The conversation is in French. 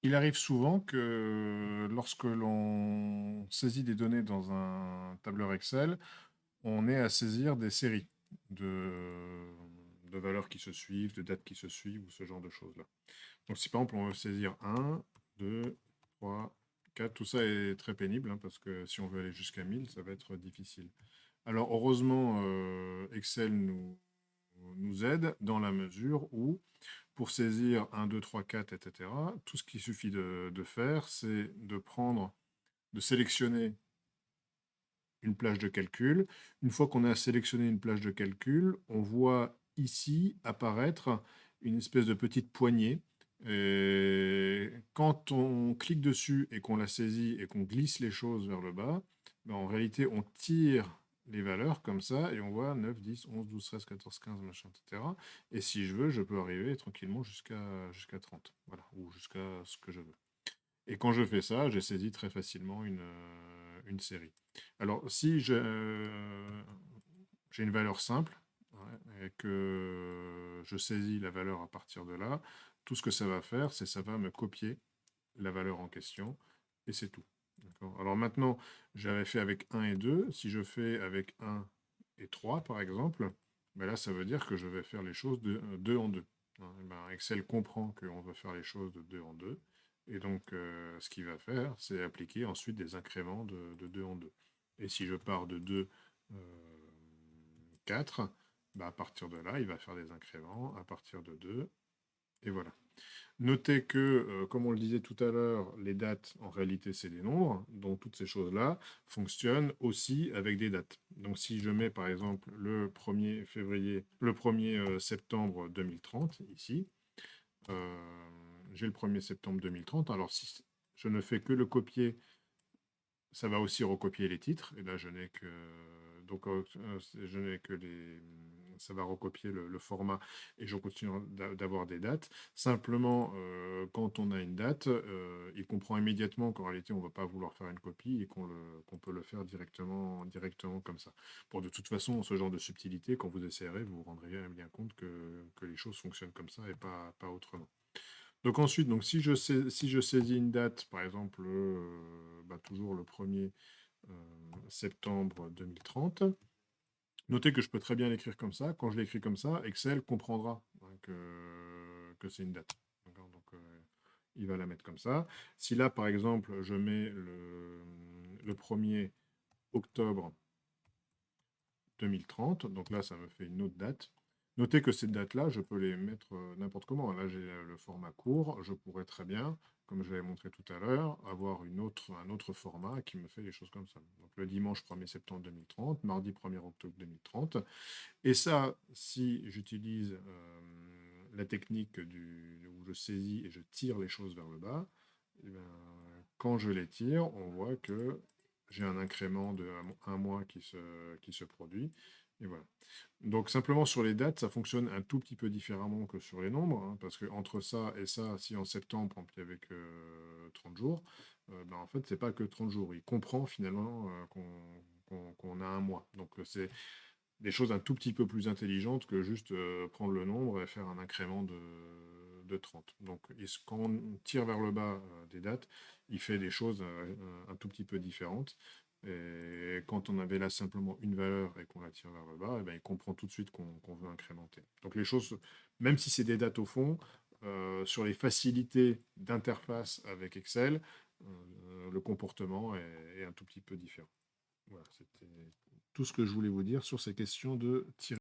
Il arrive souvent que lorsque l'on saisit des données dans un tableur Excel, on ait à saisir des séries de, de valeurs qui se suivent, de dates qui se suivent, ou ce genre de choses-là. Donc si par exemple on veut saisir 1, 2, 3, 4, tout ça est très pénible, hein, parce que si on veut aller jusqu'à 1000, ça va être difficile. Alors heureusement, Excel nous aide dans la mesure où, pour saisir 1, 2, 3, 4, etc., tout ce qu'il suffit de faire, c'est de sélectionner une plage de calcul. Une fois qu'on a sélectionné une plage de calcul, on voit ici apparaître une espèce de petite poignée. Et quand on clique dessus et qu'on la saisit et qu'on glisse les choses vers le bas, ben en réalité, on tire les valeurs comme ça et on voit 9, 10, 11, 12, 13, 14, 15, machin, etc. Et si je veux, je peux arriver tranquillement jusqu'à 30. Voilà, ou jusqu'à ce que je veux. Et quand je fais ça, j'ai saisi très facilement une série. Alors, si j'ai une valeur simple, ouais, et que je saisis la valeur à partir de là, tout ce que ça va faire, c'est ça va me copier la valeur en question, et c'est tout. Alors maintenant, j'avais fait avec 1 et 2. Si je fais avec 1 et 3, par exemple, ben là, ça veut dire que je vais faire les choses de 2 en 2. Et ben, Excel comprend qu'on veut faire les choses de 2 en 2. Et donc, ce qu'il va faire, c'est appliquer ensuite des incréments de 2 en 2. Et si je pars de 2, 4, ben à partir de là, il va faire des incréments à partir de 2. Et voilà. Notez que, comme on le disait tout à l'heure, les dates, en réalité, c'est des nombres, donc toutes ces choses-là fonctionnent aussi avec des dates. Donc si je mets par exemple le 1er février, le 1er septembre 2030, ici, j'ai le 1er septembre 2030, alors si je ne fais que le copier, ça va aussi recopier les titres, et là je n'ai que donc je n'ai que les ça va recopier le format et je continue d'avoir des dates. Simplement, quand on a une date, il comprend immédiatement qu'en réalité on ne va pas vouloir faire une copie et qu'on peut le faire directement comme ça. Bon, de toute façon, ce genre de subtilité, quand vous essayerez, vous vous rendrez bien compte que les choses fonctionnent comme ça et pas autrement. Donc ensuite, donc si je saisis une date, par exemple, toujours le 1er septembre 2030, notez que je peux très bien l'écrire comme ça. Quand je l'écris comme ça, Excel comprendra, hein, que c'est une date. Donc, il va la mettre comme ça. Si là, par exemple, je mets le 1er octobre 2030, donc là, ça me fait une autre date. Notez que ces dates-là, je peux les mettre n'importe comment. Là, j'ai le format court. Je pourrais très bien, comme je l'avais montré tout à l'heure, avoir un autre format qui me fait les choses comme ça. Donc le dimanche 1er septembre 2030, mardi 1er octobre 2030. Et ça, si j'utilise la technique où je saisis et je tire les choses vers le bas, eh bien, quand je les tire, on voit que j'ai un incrément de un mois qui se produit. Et voilà. Donc simplement sur les dates, ça fonctionne un tout petit peu différemment que sur les nombres, hein, parce que entre ça et ça, si en septembre, par exemple, il n'y avait que 30 jours, en fait, c'est pas que 30 jours. Il comprend finalement qu'on a un mois. Donc c'est des choses un tout petit peu plus intelligentes que juste prendre le nombre et faire un incrément de 30. Donc quand on tire vers le bas des dates, il fait des choses un tout petit peu différentes. Et quand on avait là simplement une valeur et qu'on la tire vers le bas, eh ben, il comprend tout de suite qu'on veut incrémenter. Donc les choses, même si c'est des dates au fond, sur les facilités d'interface avec Excel, le comportement est un tout petit peu différent. Voilà, c'était tout ce que je voulais vous dire sur ces questions de tirer.